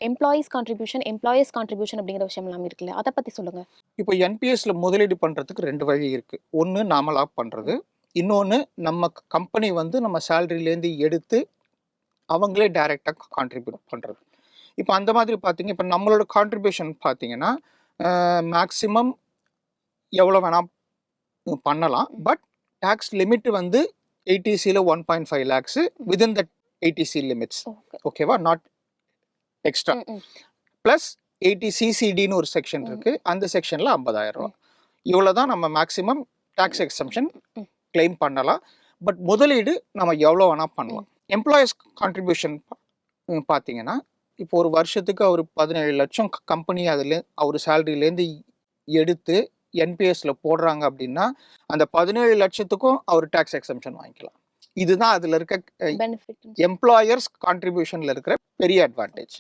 Employees contribution அப்படிங்கிற விஷயம் எல்லாம் இருக்குல்ல, அதை பத்தி சொல்லுங்க. இப்போ என்பிஎஸ்ல முதலீடு பண்றதுக்கு 2 வழி இருக்கு. ஒண்ணு நாமளா பண்றது. இன்னொன்னு நம்ம கம்பெனி வந்து நம்ம சேலரியிலேருந்து எடுத்து அவங்களே டைரக்டா கான்ட்ரிபியூட் பண்றது. இப்போ அந்த மாதிரி பார்த்தீங்க, இப்போ நம்மளோட கான்ட்ரிபியூஷன் பார்த்தீங்கன்னா மேக்ஸிமம் எவ்வளோ வேணா பண்ணலாம். பட் டாக்ஸ் லிமிட் வந்து ஏடிசியில் 1.5 lakhs within that eighty C limits. ஓகேவா? Not extra. ப்ளஸ் ஏடிசிசிடின்னு ஒரு செக்ஷன் இருக்கு. அந்த செக்ஷனில் 50,000 ரூபா. இவ்வளோ தான் நம்ம மேக்ஸிமம் டாக்ஸ் எக்ஸம்ஷன் கிளைம் பண்ணலாம். பட் முதலீடு நம்ம எவ்வளோ வேணால் பண்ணலாம். எம்ப்ளாயீஸ் கான்ட்ரிபியூஷன் பார்த்தீங்கன்னா, இப்போ ஒரு வருஷத்துக்கு அவர் 17 லட்சம் கம்பெனி அதில் அவர் சேலரியிலேருந்து எடுத்து என்பிஎஸ்ல போடுறாங்க அப்படின்னா, அந்த 17 லட்சத்துக்கும் அவர் டாக்ஸ் எக்ஸம்ஷன் வாங்கிக்கலாம். இதுதான் அதில் இருக்க எம்ப்ளாயர்ஸ் கான்ட்ரிபியூஷனில் இருக்கிற பெரிய அட்வான்டேஜ்.